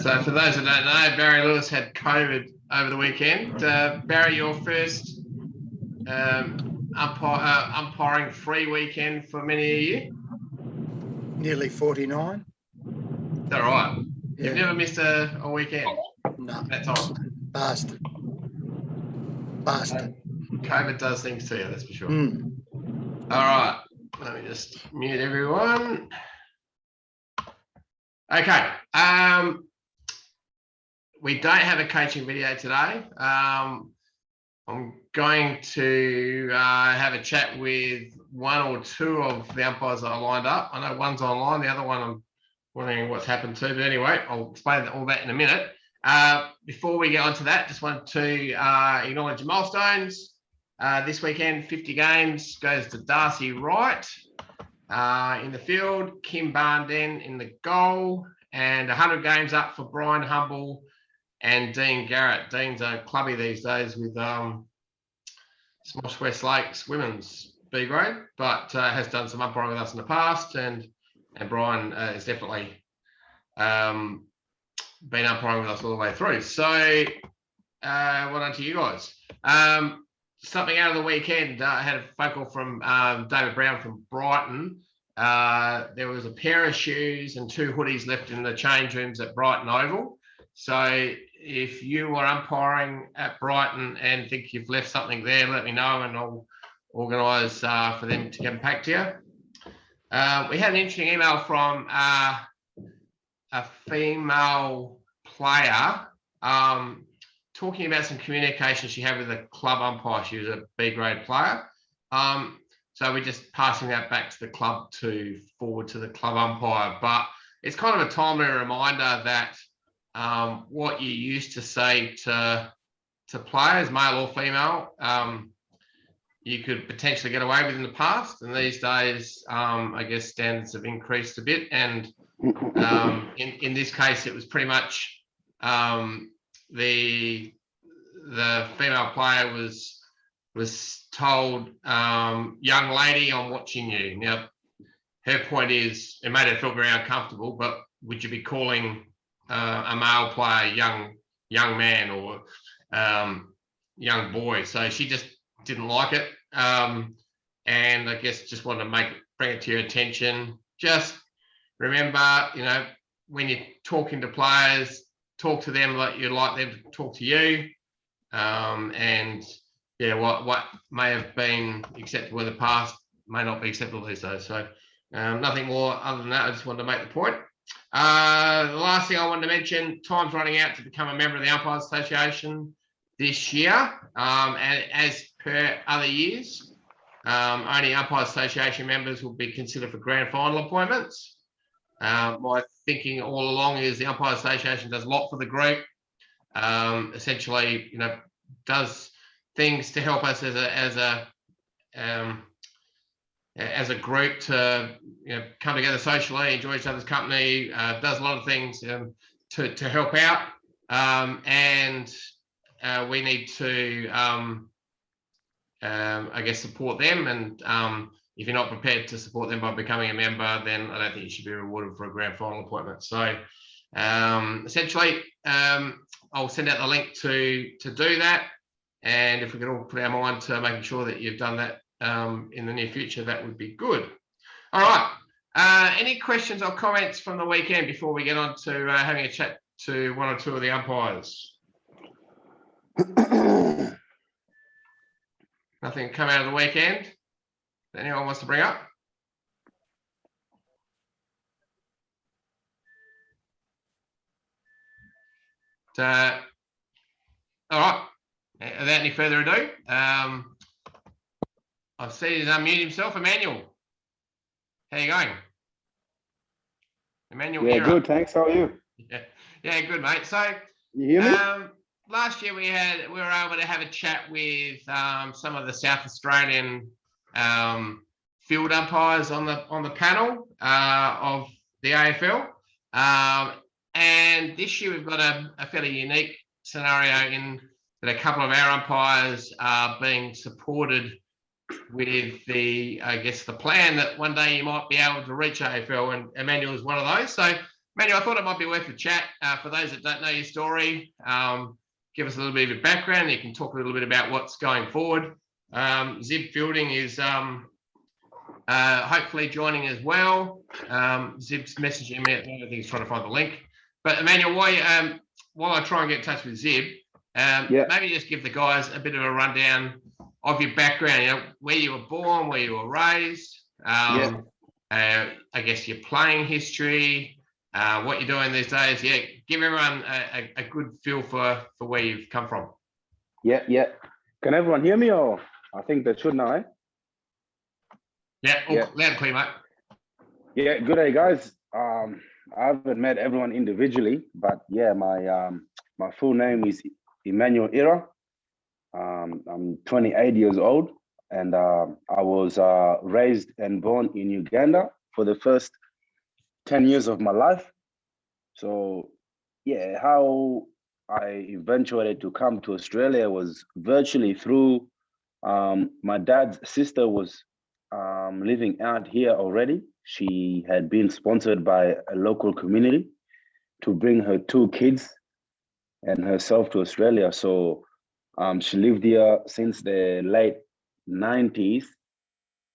So for those that don't know, Barry Lewis had COVID over the weekend. Barry, your first umpiring free weekend for many a year? Nearly 49. Is that right? Yeah. You've never missed a weekend? No. That's all. Bastard. COVID does things to you, that's for sure. Mm. All right. Let me just mute everyone. Okay. We don't have a coaching video today. I'm going to have a chat with one or two of the umpires that are lined up. I know one's online, the other one I'm wondering what's happened to, but anyway, I'll explain all that in a minute. Before we get on to that, just want to acknowledge the milestones. This weekend, 50 games goes to Darcy Wright in the field, Kim Barnden in the goal, and 100 games up for Brian Humble and Dean Garrett. Dean's a clubby these days with Smosh West Lakes women's B grade, but has done some umpiring with us in the past, and Brian has definitely been umpiring with us all the way through. So well done to you guys. Something out of the weekend, I had a phone call from David Brown from Brighton. There was a pair of shoes and 2 hoodies left in the change rooms at Brighton Oval. So if you are umpiring at Brighton and think you've left something there, let me know and I'll organise for them to get back to you. We had an interesting email from a female player talking about some communication she had with a club umpire. She was a B grade player. So we're just passing that back to the club to forward to the club umpire. But it's kind of a timely reminder that what you used to say to players, male or female, you could potentially get away with in the past. And these days, I guess standards have increased a bit. And in this case, it was pretty much the female player was told, young lady, I'm watching you. Now, her point is, it made her feel very uncomfortable, but would you be calling a male player young man or young boy? So she just didn't like it. And I guess just wanted to bring it to your attention. Just remember, when you're talking to players, talk to them like you'd like them to talk to you. And yeah, what may have been acceptable in the past may not be acceptable these days. So nothing more other than that. I just wanted to make the point. The last thing I wanted to mention, time's running out to become a member of the Umpires Association this year. And as per other years, only Umpires Association members will be considered for grand final appointments. My thinking all along is the Umpires Association does a lot for the group. Essentially, does things to help us as a group to come together socially, enjoy each other's company. Does a lot of things to help out, and we need to, I guess, support them. And if you're not prepared to support them by becoming a member, then I don't think you should be rewarded for a grand final appointment. So essentially, I'll send out the link to do that. And if we could all put our mind to making sure that you've done that in the near future, that would be good. All right. Any questions or comments from the weekend before we get on to having a chat to one or two of the umpires? Nothing come out of the weekend that anyone wants to bring up? All right. Without any further ado, I see he's unmuted himself. Emmanuel, how you going? Emmanuel, yeah, good. Thanks. How are you? Yeah, good, mate. So, you hear me? Last year we were able to have a chat with some of the South Australian field umpires on the panel of the AFL, and this year we've got a fairly unique scenario in that a couple of our umpires are being supported with the, I guess, the plan that one day you might be able to reach AFL, and Emmanuel is one of those. So Manuel, I thought it might be worth a chat. For those that don't know your story, give us a little bit of your background. You can talk a little bit about what's going forward. Zib Fielding is hopefully joining as well. Zib's messaging me at the moment. I think he's trying to find the link. But Emmanuel, while I try and get in touch with Zib, maybe just give the guys a bit of a rundown of your background, you know, where you were born, where you were raised, I guess your playing history, what you're doing these days. Yeah, give everyone a good feel for where you've come from. Yeah. Can everyone hear me, or I think they should now, eh? Yeah, loud and clear, mate. Yeah, good day, guys. I haven't met everyone individually, but yeah, my full name is Emmanuel Ira. I'm 28 years old, and I was raised and born in Uganda for the first 10 years of my life. So yeah, how I eventuated to come to Australia was virtually through my dad's sister was living out here already. She had been sponsored by a local community to bring her 2 kids and herself to Australia. So she lived here since the late 90s.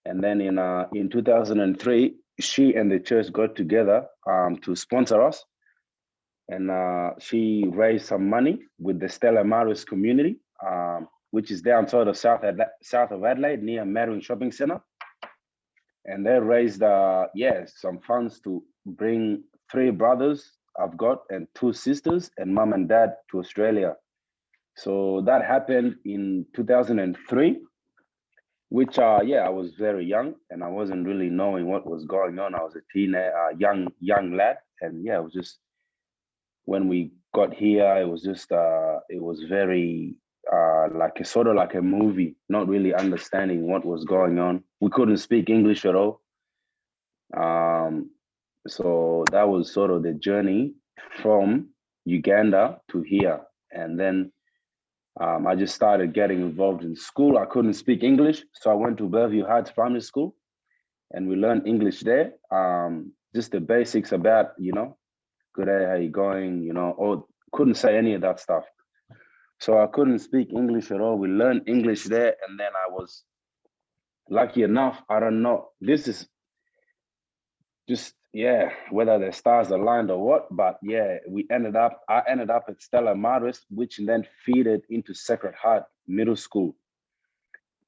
And then in 2003, she and the church got together to sponsor us. And she raised some money with the Stella Maris community, which is down sort of south of Adelaide, near Marin Shopping Centre. And they raised, some funds to bring 3 brothers I've got and 2 sisters and mom and dad to Australia. So that happened in 2003, which, I was very young and I wasn't really knowing what was going on. I was a teenager, young lad. And yeah, it was just, when we got here, it was just, it was very, like a movie, not really understanding what was going on. We couldn't speak English at all. So that was sort of the journey from Uganda to here. And then I just started getting involved in school. I couldn't speak English, so I went to Bellevue Heights Primary School, and we learned English there. Just the basics about, good day, how you going, or couldn't say any of that stuff. So I couldn't speak English at all. We learned English there, and then I was lucky enough, I don't know, this is just, whether the stars aligned or what, but I ended up at Stella Maris, which then feeded into Sacred Heart Middle School.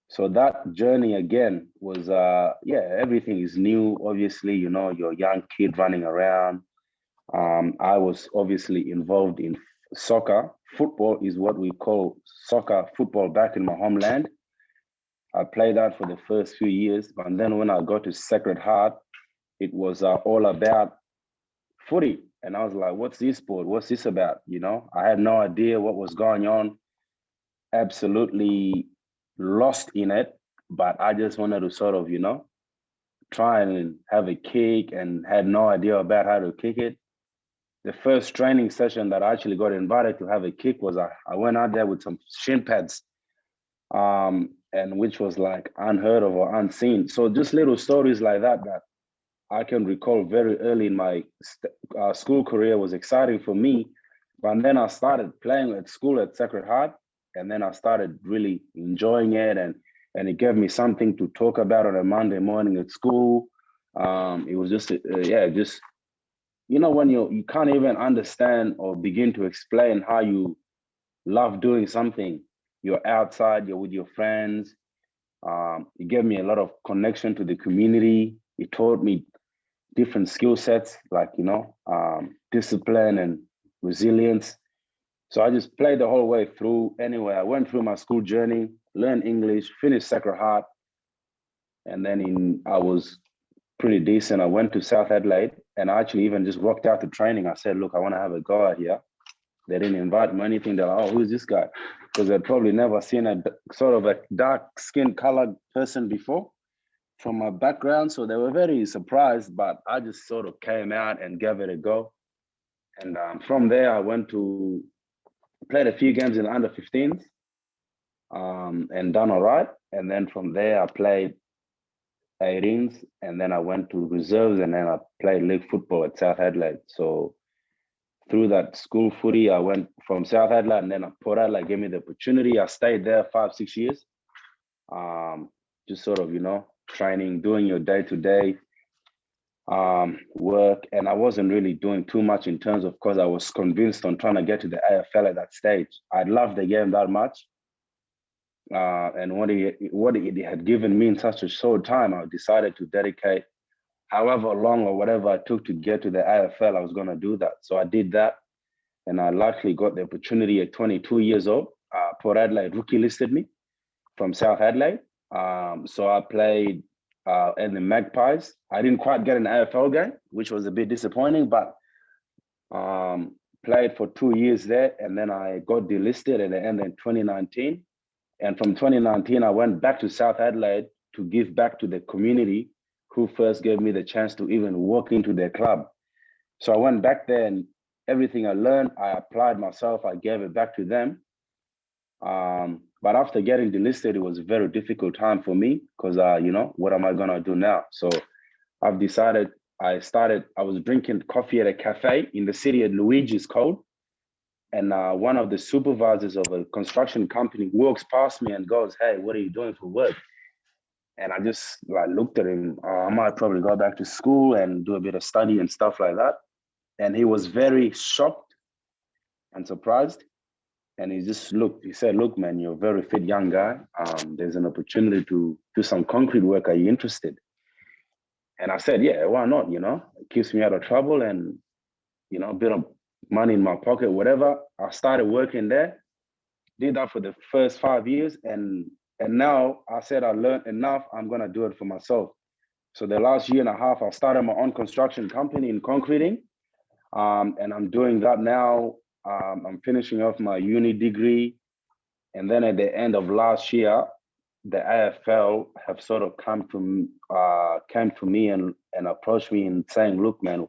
So that journey again was, everything is new. Obviously, you're a young kid running around. I was obviously involved in soccer. Football is what we call soccer football back in my homeland. I played that for the first few years, but then when I got to Sacred Heart, it was all about footy. And I was like, what's this sport? What's this about? I had no idea what was going on. Absolutely lost in it, but I just wanted to sort of, try and have a kick, and had no idea about how to kick it. The first training session that I actually got invited to have a kick was I went out there with some shin pads, and which was like unheard of or unseen. So just little stories like that I can recall very early in my school career was exciting for me. But then I started playing at school at Sacred Heart, and then I started really enjoying it, and it gave me something to talk about on a Monday morning at school. It was just, when you can't even understand or begin to explain how you love doing something. You're outside, you're with your friends. It gave me a lot of connection to the community. It taught me different skill sets, like, discipline and resilience. So I just played the whole way through. Anyway, I went through my school journey, learned English, finished Sacred Heart. And then I was pretty decent. I went to South Adelaide, and I actually even just walked out to training. I said, look, I want to have a go out here. They didn't invite me or anything. They're like, oh, who's this guy? Because they'd probably never seen a sort of a dark skin colored person before from my background. So they were very surprised, but I just sort of came out and gave it a go. And from there, I went to played a few games in the under 15s and done all right. And then from there, I played 18s, and then I went to reserves, and then I played league football at South Adelaide. So through that school footy, I went from South Adelaide, and then Port Adelaide gave me the opportunity. I stayed there 5-6 years, just sort of, training, doing your day-to-day work. And I wasn't really doing too much in terms of, because I was convinced on trying to get to the AFL at that stage. I loved the game that much. And what it had given me in such a short time, I decided to dedicate however long or whatever I took to get to the AFL. I was going to do that. So I did that. And I luckily got the opportunity at 22 years old. Port Adelaide rookie listed me from South Adelaide. So I played in the Magpies. I didn't quite get an AFL game, which was a bit disappointing, but played for 2 years there. And then I got delisted at the end in 2019. And from 2019, I went back to South Adelaide to give back to the community who first gave me the chance to even walk into their club. So I went back there, and everything I learned, I applied myself, I gave it back to them. But after getting delisted, it was a very difficult time for me because, what am I going to do now? So I've decided, I was drinking coffee at a cafe in the city at Luigi's Code. And one of the supervisors of a construction company walks past me and goes, "Hey, what are you doing for work?" And I just looked at him. I might probably go back to school and do a bit of study and stuff like that. And he was very shocked and surprised. And he said, "Look, man, you're a very fit young guy. There's an opportunity to do some concrete work. Are you interested?" And I said, "Yeah, why not? It keeps me out of trouble and, a bit of money in my pocket, whatever." I started working there, did that for the first 5 years. And now I said, I learned enough. I'm going to do it for myself. So the last year and a half, I started my own construction company in concreting. And I'm doing that now. I'm finishing off my uni degree. And then at the end of last year, the AFL have sort of came to me and approached me and saying, "Look, man,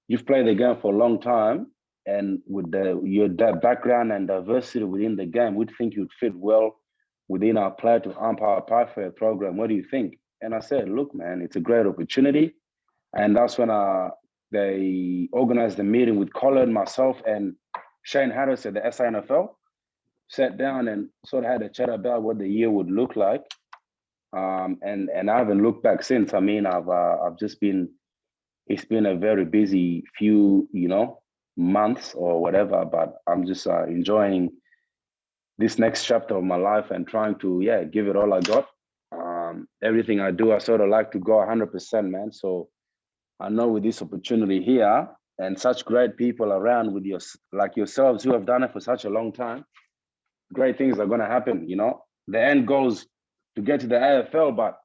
you've played the game for a long time. And with your background and diversity within the game, we think you'd fit well within our Player to Umpire pathway program. What do you think?" And I said, "Look, man, it's a great opportunity." And that's when they organized a meeting with Colin, myself, and Shane Harris at the SANFL, sat down and sort of had a chat about what the year would look like. And I haven't looked back since. I mean, it's been a very busy few, months or whatever, but I'm just enjoying this next chapter of my life and trying to, give it all I got. Everything I do, I sort of like to go 100%, man. So I know with this opportunity here and such great people around with like yourselves who have done it for such a long time, great things are going to happen. The end goal is to get to the AFL, but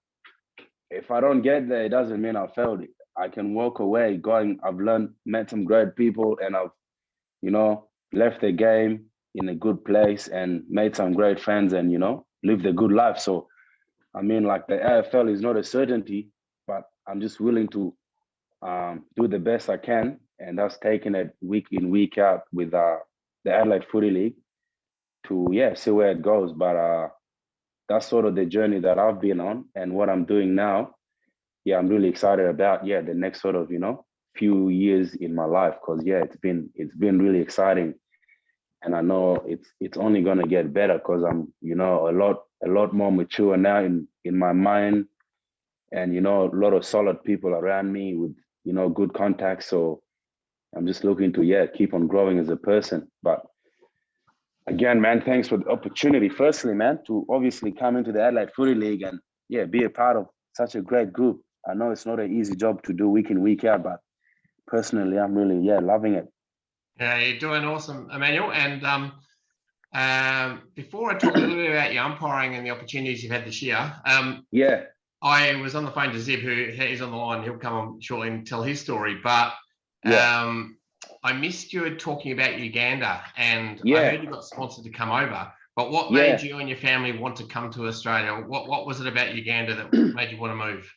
if I don't get there, it doesn't mean I failed it. I can walk away I've met some great people, and I've, left the game in a good place and made some great friends and, lived a good life. So, I mean, like, the AFL is not a certainty, but I'm just willing to do the best I can. And that's taking it week in, week out with the Adelaide Footy League to, see where it goes. But that's sort of the journey that I've been on, and what I'm doing now. Yeah, I'm really excited about, the next sort of, few years in my life. Cause it's been really exciting. And I know it's only gonna get better because I'm, a lot more mature now in my mind, and, a lot of solid people around me with, good contacts. So I'm just looking to, keep on growing as a person. But again, man, thanks for the opportunity. Firstly, man, to obviously come into the Adelaide Footy League and, be a part of such a great group. I know it's not an easy job to do week in, week out, but personally, I'm really, loving it. Yeah, you're doing awesome, Emmanuel. And before I talk a little bit about your umpiring and the opportunities you've had this year, I was on the phone to Zib, who is on the line. He'll come on shortly and tell his story. But I missed you talking about Uganda, and I heard you got sponsored to come over. But what made you and your family want to come to Australia? What was it about Uganda that made you want to move?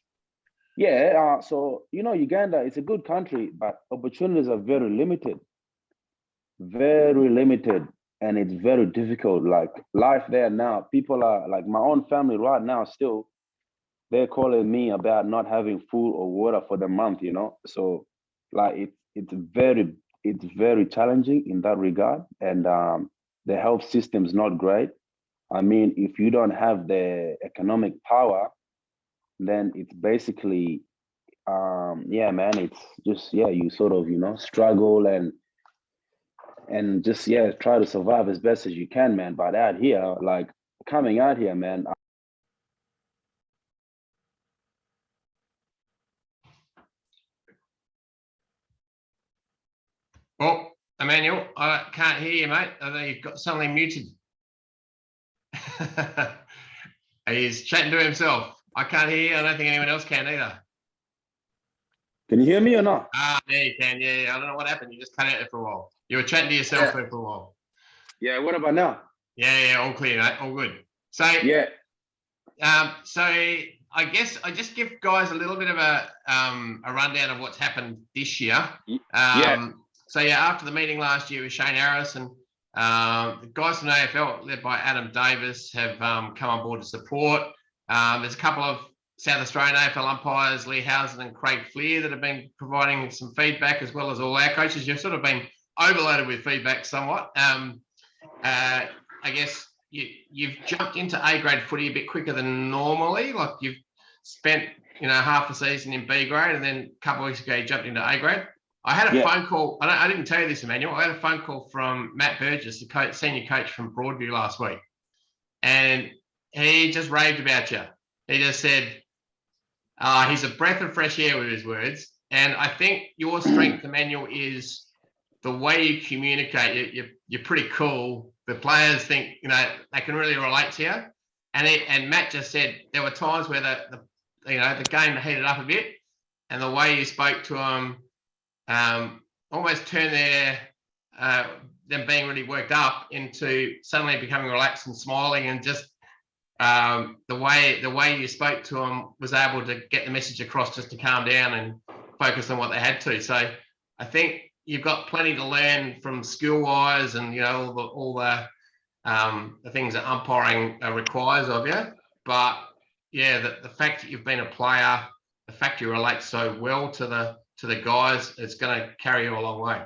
So, Uganda, it's a good country, but opportunities are very limited. Very limited. And it's very difficult. Like, life there now, people are like, my own family right now still, they're calling me about not having food or water for the month, you know. So like it's very challenging in that regard. And the health system's not great. I mean, if you don't have the economic power, then it's basically yeah, man, it's just, yeah, you sort of, you know, struggle and just, yeah, try to survive as best as you can, man. But out here, like coming out here, man, Oh, Emmanuel, I can't hear you, mate. I think you've got suddenly muted. He's chatting to himself. I can't hear you. I don't think anyone else can either. can you hear me or not? Ah, there you can. Yeah. I don't know what happened. You just cut out there for a while. You were chatting to yourself there for a while. Yeah, what about now? Yeah. All clear, mate. All good. So, Yeah. So I guess I just give guys a little bit of a rundown of what's happened this year. Yeah. So yeah, after the meeting last year with Shane Harris and the guys from AFL, led by Adam Davis, have come on board to support. There's a couple of South Australian AFL umpires, Lee Housen and Craig Fleer, that have been providing some feedback, as well as all our coaches. You've sort of been overloaded with feedback somewhat. I guess you've jumped into A grade footy a bit quicker than normally. Like you've spent, half a season in B grade, and then a couple of weeks ago you jumped into A grade. I had a phone call. I didn't tell you this, Emmanuel. I had a phone call from Matt Burgess, the senior coach from Broadview last week, and he just raved about you. He just said he's a breath of fresh air, with his words. And I think your strength, Emmanuel, is the way you communicate. You're pretty cool. The players think they can really relate to you. And Matt just said there were times where the game heated up a bit, and the way you spoke to them almost turned them being really worked up into suddenly becoming relaxed and smiling, and just the way you spoke to them was able to get the message across, just to calm down and focus on what they had to. So I think you've got plenty to learn from skill wise, and all the things that umpiring requires of you. But yeah, the fact that you've been a player, the fact you relate so well to the guys, it's going to carry you a long way.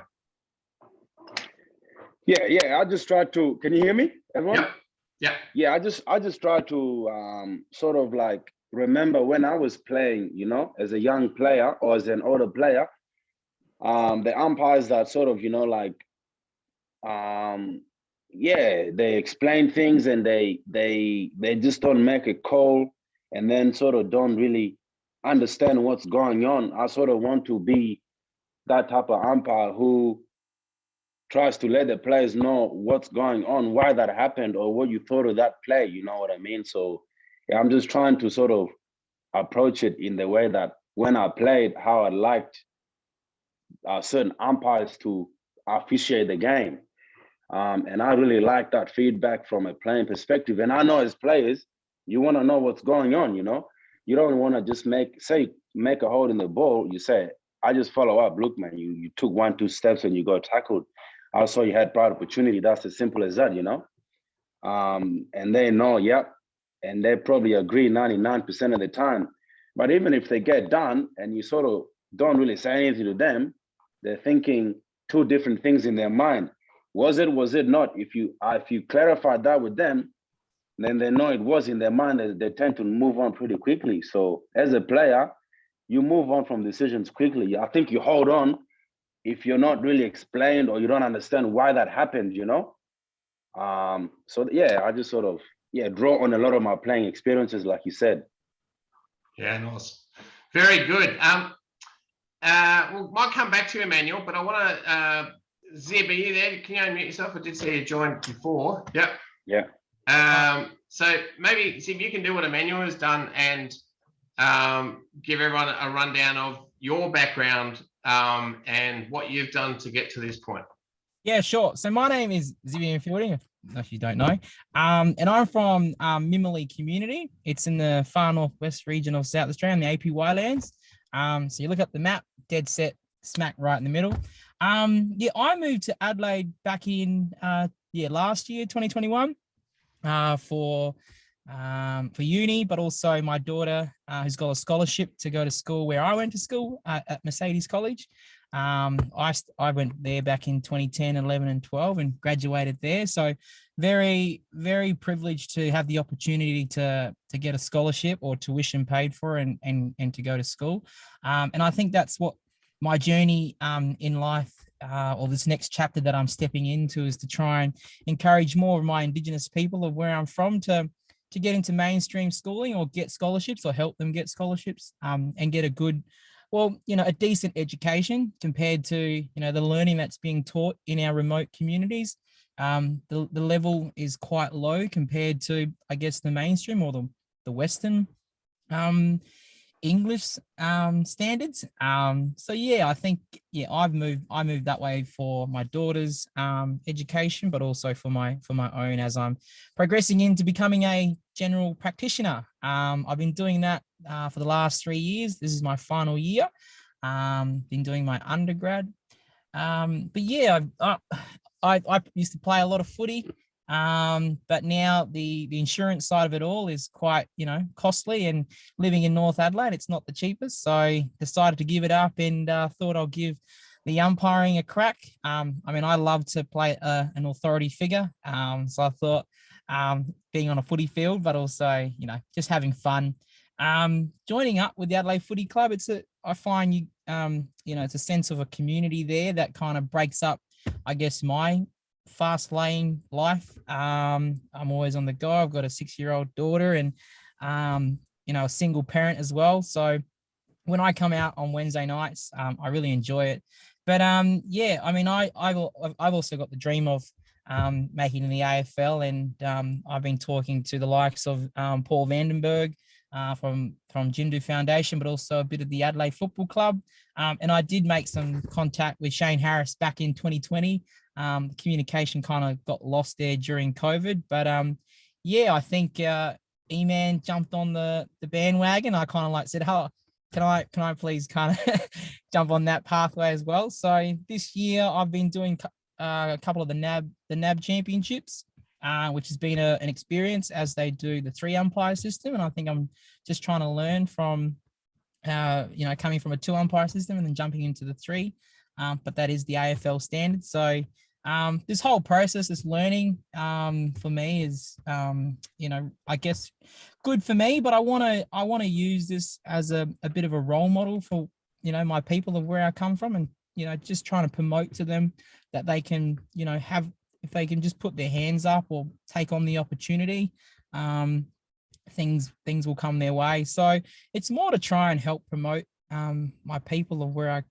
Yeah. I just try to. Can you hear me, everyone? Yep. Yeah, I just try to sort of like remember when I was playing, as a young player or as an older player, the umpires that sort of, they explain things, and they just don't make a call, and then sort of don't really understand what's going on. I sort of want to be that type of umpire who tries to let the players know what's going on, why that happened, or what you thought of that play. You know what I mean? So yeah, I'm just trying to sort of approach it in the way that when I played, how I liked certain umpires to officiate the game. And I really like that feedback from a playing perspective. And I know as players, you want to know what's going on, You don't want to just make a hold in the ball. You say, I just follow up. Look, man, you took 1-2 steps and you got tackled. I saw you had prior opportunity. That's as simple as that, And they know, yep. And they probably agree 99% of the time. But even if they get done and you sort of don't really say anything to them, they're thinking two different things in their mind. Was it not? If you clarify that with them, then they know it was in their mind, that they tend to move on pretty quickly. So as a player, you move on from decisions quickly. I think you hold on if you're not really explained or you don't understand why that happened, So yeah, I just sort of draw on a lot of my playing experiences, like you said. Yeah, nice. Very good. Might come back to you, Emmanuel, but I want to Zeb, are you there? Can you unmute yourself? I did see you joined before. Yep. Yeah. So maybe, Zeb, you can do what Emmanuel has done and give everyone a rundown of your background and what you've done to get to this point. Yeah, sure. So my name is Zivian Fielding, if you don't know. And I'm from Mimilly community. It's in the far northwest region of South Australia, in the APY lands. So you look up the map, dead set, smack right in the middle. I moved to Adelaide back in last year, 2021, for for uni, but also my daughter who's got a scholarship to go to school where I went to school at Mercedes College. I went there back in 2010, 11 and 12 and graduated there. So very, very privileged to have the opportunity to get a scholarship or tuition paid for and to go to school. And I think that's what my journey in life or this next chapter that I'm stepping into is to try and encourage more of my Indigenous people of where I'm from to get into mainstream schooling or get scholarships or help them get scholarships and get a good, well, a decent education compared to, the learning that's being taught in our remote communities. The level is quite low compared to, I guess, the mainstream or the Western English standards. So yeah, I think I moved that way for my daughter's education, but also for my own as I'm progressing into becoming a general practitioner. I've been doing that for the last 3 years. This is my final year. Been doing my undergrad. But yeah, I used to play a lot of footy. But now the insurance side of it all is quite, costly, and living in North Adelaide, it's not the cheapest. So I decided to give it up and thought I'll give the umpiring a crack. I love to play an authority figure. So I thought being on a footy field, but also, just having fun. Joining up with the Adelaide Footy Club, I find it's a sense of a community there that kind of breaks up, I guess, my fast lane life. I'm always on the go. I've got a 6-year-old daughter and a single parent as well. So when I come out on Wednesday nights, I really enjoy it. But I've also got the dream of making the AFL, and I've been talking to the likes of Paul Vandenberg from Jimdo Foundation, but also a bit of the Adelaide Football Club. And I did make some contact with Shane Harris back in 2020. The communication kind of got lost there during COVID, but I think E-Man jumped on the bandwagon. I kind of said, "Oh, can I please kind of jump on that pathway as well?" So this year I've been doing a couple of the NAB championships, which has been an experience as they do the 3 umpire system, and I think I'm just trying to learn from coming from a 2 umpire system and then jumping into the 3. But that is the AFL standard. So this whole process, this learning for me is, I guess good for me, but I want to use this as a bit of a role model for, my people of where I come from, and, just trying to promote to them that they can, if they can just put their hands up or take on the opportunity, things will come their way. So it's more to try and help promote my people of where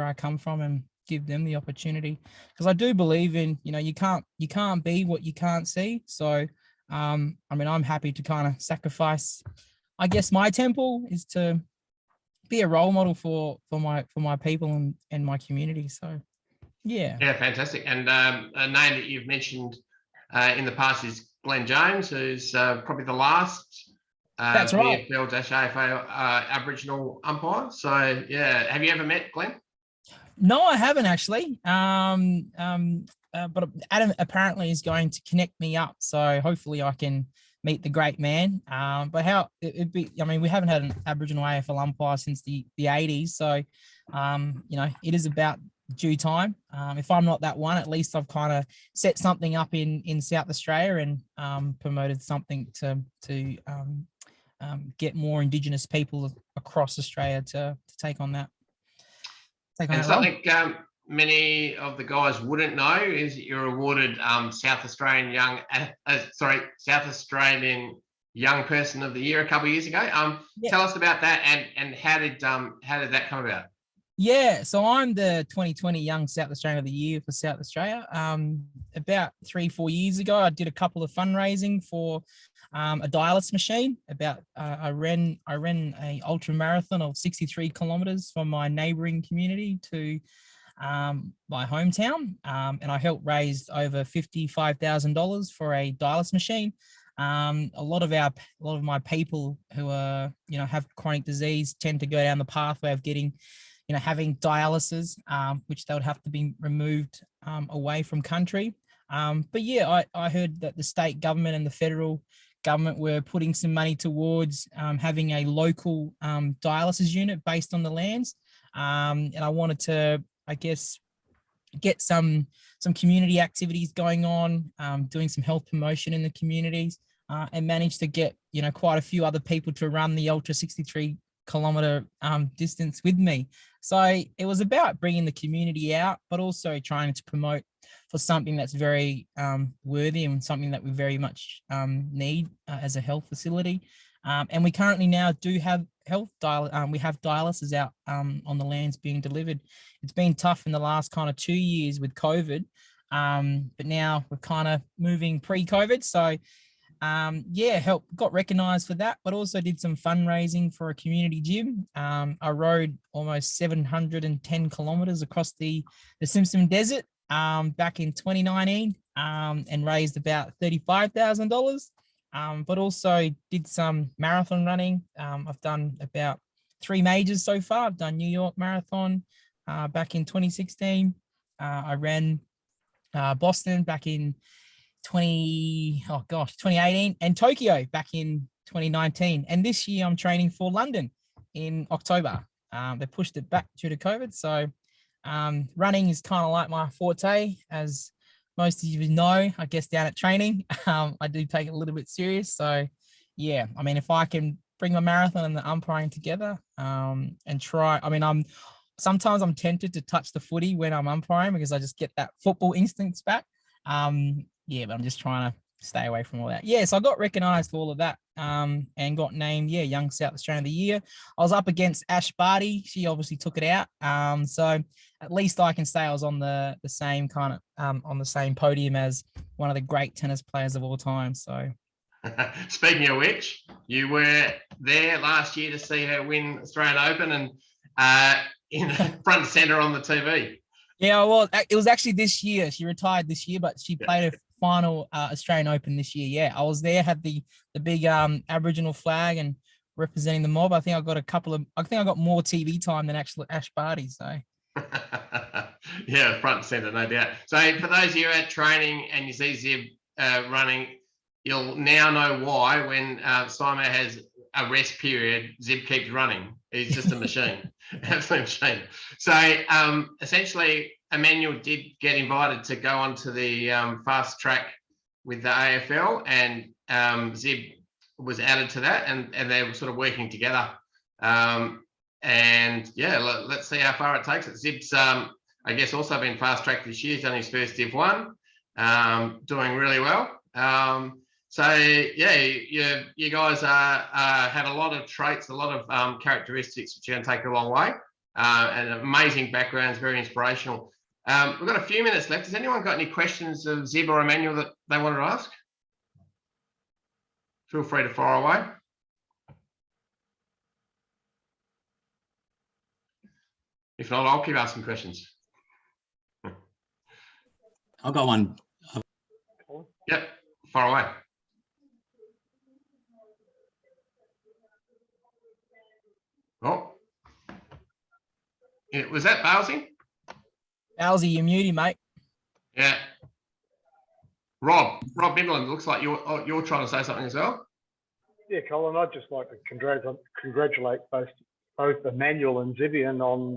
I come from and give them the opportunity, because I do believe in, you can't be what you can't see. So I'm happy to kind of sacrifice, I guess my temple is to be a role model for my people and my community. So yeah, fantastic. And a name that you've mentioned in the past is Glenn Jones, who's probably the last that's right, VFL-AFL Aboriginal umpire. So yeah, have you ever met Glenn? No, I haven't actually. But Adam apparently is going to connect me up, so hopefully I can meet the great man. But how it'd be? We haven't had an Aboriginal AFL umpire since the 80s, so it is about due time. If I'm not that one, at least I've kind of set something up in South Australia and promoted something to get more Indigenous people across Australia to take on that. And something many of the guys wouldn't know is that you're awarded South Australian Young Person of the Year a couple of years ago. Tell us about that, and how did that come about? Yeah, so I'm the 2020 Young South Australian of the Year for South Australia. About 3-4 years ago, I did a couple of fundraising for a dialysis machine. I ran a ultra marathon of 63 kilometers from my neighboring community to my hometown, and I helped raise over $55,000 for a dialysis machine. A lot of my people who are have chronic disease tend to go down the pathway of getting having dialysis, which they would have to be removed away from country. But yeah, I heard that the state government and the federal government were putting some money towards having a local dialysis unit based on the lands. And I wanted to, I guess, get some community activities going on, doing some health promotion in the communities, and managed to get, you know, quite a few other people to run the ultra 63-kilometer distance with me. So it was about bringing the community out, but also trying to promote for something that's very worthy and something that we very much need as a health facility. And we currently now do have we have dialysis out on the lands being delivered. It's been tough in the last kind of 2 years with COVID, but now we're kind of moving pre-COVID. So yeah, got recognized for that, but also did some fundraising for a community gym. I rode almost 710 kilometers across the Simpson Desert back in 2019 and raised about $35,000. But also did some marathon running. I've done about 3 majors so far. I've done New York Marathon back in 2016. I ran Boston back in 2018, and Tokyo back in 2019. And this year I'm training for London in October. They pushed it back due to COVID. So running is kind of like my forte, as most of you know, I guess, down at training. I do take it a little bit serious. So yeah, I mean, if I can bring my marathon and the umpiring together and try, I mean, sometimes I'm tempted to touch the footy when I'm umpiring because I just get that football instincts back. Yeah, but I'm just trying to stay away from all that. Yeah, so I got recognised for all of that and got named, Young South Australian of the Year. I was up against Ash Barty. She obviously took it out. So at least I can say I was on the same kind of, on the same podium as one of the great tennis players of all time. So. Speaking of which, you were there last year to see her win Australian Open and in front and centre on the TV. Yeah, well, it was actually this year. She retired this year, but she played her final Australian Open this year. Yeah, I was there, had the big Aboriginal flag and representing the mob. I think I got I got more TV time than actually Ash Barty. So. Yeah, front and centre, no doubt. So for those of you at training and you see Zib running, you'll now know why when Simon has a rest period, Zib keeps running. He's just a machine, absolute machine. So essentially, Emmanuel did get invited to go onto the fast track with the AFL, and Zib was added to that, and they were sort of working together. And yeah, let's see how far it takes it. Zib's, I guess, also been fast tracked this year. He's done his first Div 1, doing really well. So yeah, you guys have a lot of traits, a lot of characteristics which are going to take a long way, and amazing backgrounds, very inspirational. We've got a few minutes left. Has anyone got any questions of Zib or Emmanuel that they wanted to ask? Feel free to fire away. If not, I'll keep asking questions. I've got one. Yep, fire away. Oh, yeah, was that Bowsy? Bowsy, you're muted, mate. Yeah. Rob Midland, looks like you're trying to say something as well. Yeah, Colin, I'd just like to congratulate both Emmanuel and Zibian on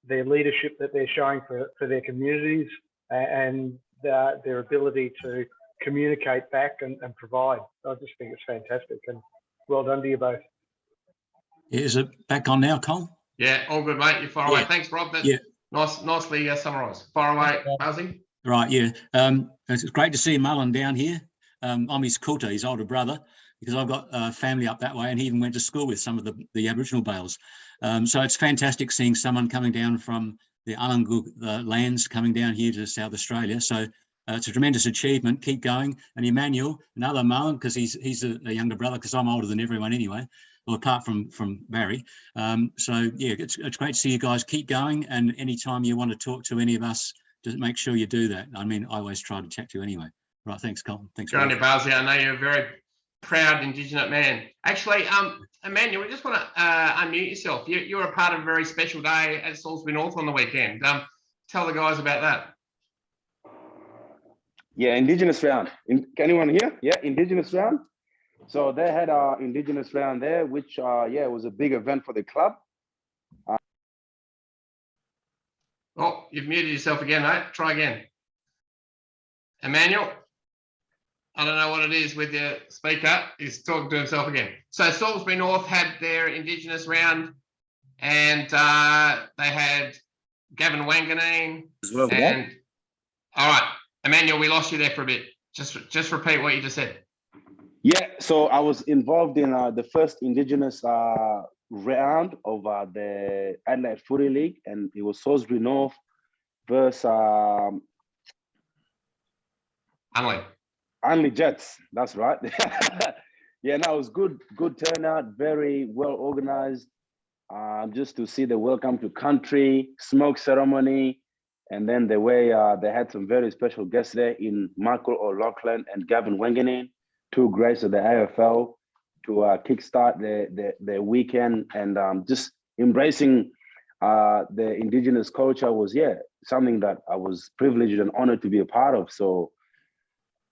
their leadership that they're showing for their communities and their ability to communicate back and provide. I just think it's fantastic, and well done to you both. Is it back on now, Cole? Yeah, all good, mate. You fire away. Thanks, Rob. That's nicely summarised. Fire away, Bowsy. Right, yeah. It's great to see Mullen down here. I'm his kulta, his older brother, because I've got family up that way, and he even went to school with some of the Aboriginal Bales. So it's fantastic seeing someone coming down from the Alangug lands coming down here to South Australia. So it's a tremendous achievement. Keep going. And Emmanuel, another Mullen, because he's a younger brother, because I'm older than everyone anyway, well, apart from Barry. So yeah, it's great to see you guys keep going. And anytime you want to talk to any of us, just make sure you do that. I mean, I always try to chat to you anyway. Right, thanks, Colin. Thanks. Good on you, Bowsy. I know you're a very proud Indigenous man. Actually, Emmanuel, we just want to unmute yourself. You're a part of a very special day at Salisbury North on the weekend. Tell the guys about that. Yeah, Indigenous round. Can anyone hear? Yeah, Indigenous round. So they had our Indigenous round there, which yeah, was a big event for the club. Oh, you've muted yourself again, mate. Try again. Emmanuel, I don't know what it is with your speaker. He's talking to himself again. So Salisbury North had their Indigenous round, and they had Gavin Wanganeen. As well. And all right, Emmanuel, we lost you there for a bit. Just repeat what you just said. Yeah, so I was involved in the first Indigenous round of the Adelaide Footy League, and it was Salisbury North versus Unley Jets. That's right. Yeah, no, it was good turnout, very well organized. Just to see the welcome to country, smoke ceremony, and then the way they had some very special guests there in Michael O'Loughlin and Gavin Wanganeen, two greats of the AFL, to kickstart their weekend, and just embracing the Indigenous culture was something that I was privileged and honored to be a part of. So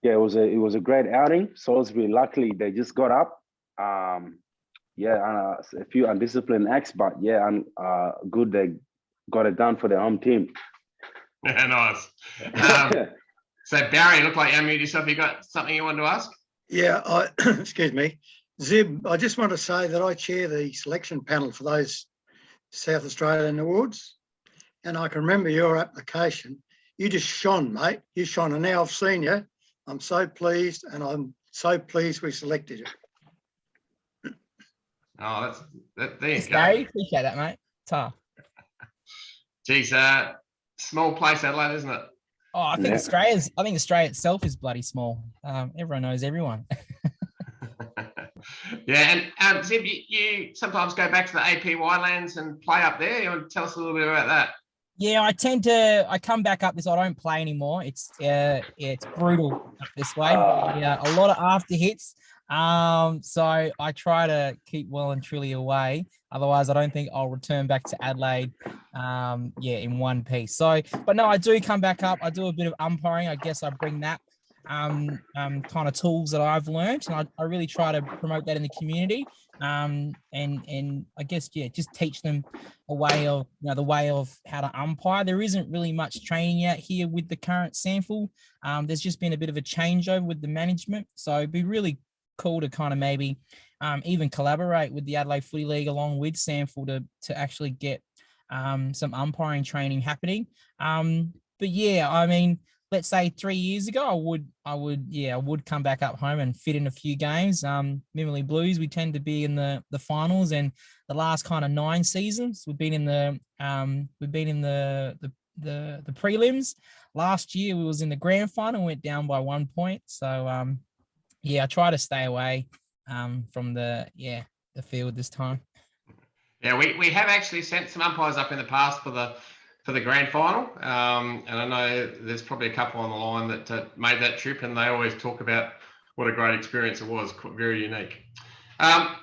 yeah, it was a great outing. Salisbury, luckily they just got up. A few undisciplined acts, but yeah, good they got it done for their home team. Nice. So Barry, look like you unmuted yourself. You got something you wanted to ask? Yeah, excuse me. Zib, I just want to say that I chair the selection panel for those South Australian awards. And I can remember your application. You just shone, mate. You shone. And now I've seen you. I'm so pleased, and I'm so pleased we selected you. Oh, there you Thanks, go. Gary. Appreciate that, mate. Tough. Geez, small place, Adelaide, isn't it? Oh, I think Australia itself is bloody small. Everyone knows everyone. Yeah, and Zib, you sometimes go back to the APY lands and play up there. You want to tell us a little bit about that? Yeah, I come back up this. I don't play anymore. It's brutal up this way. Yeah, a lot of after hits. So I try to keep well and truly away. Otherwise, I don't think I'll return back to Adelaide. In one piece. So, but no, I do come back up. I do a bit of umpiring. I guess I bring that kind of tools that I've learned, and I really try to promote that in the community. And I guess just teach them a way of the way of how to umpire. There isn't really much training out here with the current sample. There's just been a bit of a changeover with the management, so it'd be really cool to kind of maybe even collaborate with the Adelaide Footy League along with Sample to actually get some umpiring training happening. But yeah, I mean, let's say 3 years ago, I would come back up home and fit in a few games. Mimily Blues, we tend to be in the finals, and the last kind of 9 seasons we've been in the prelims. Last year we was in the grand final, went down by 1 point. So I try to stay away from the field this time. Yeah, we have actually sent some umpires up in the past for the grand final, and I know there's probably a couple on the line that made that trip, and they always talk about what a great experience it was. Very unique.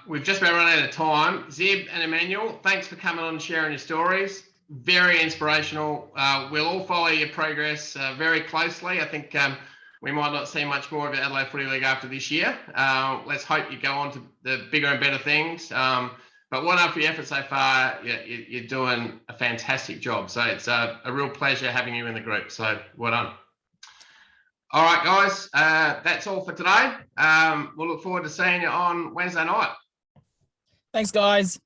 We've just about run out of time. Zib and Emmanuel, thanks for coming on and sharing your stories. Very inspirational. We'll all follow your progress very closely. I think we might not see much more of the Adelaide Footy League after this year. Let's hope you go on to the bigger and better things. But well done for your effort so far. You're doing a fantastic job. So it's a real pleasure having you in the group. So well done. All right, guys, that's all for today. We'll look forward to seeing you on Wednesday night. Thanks, guys.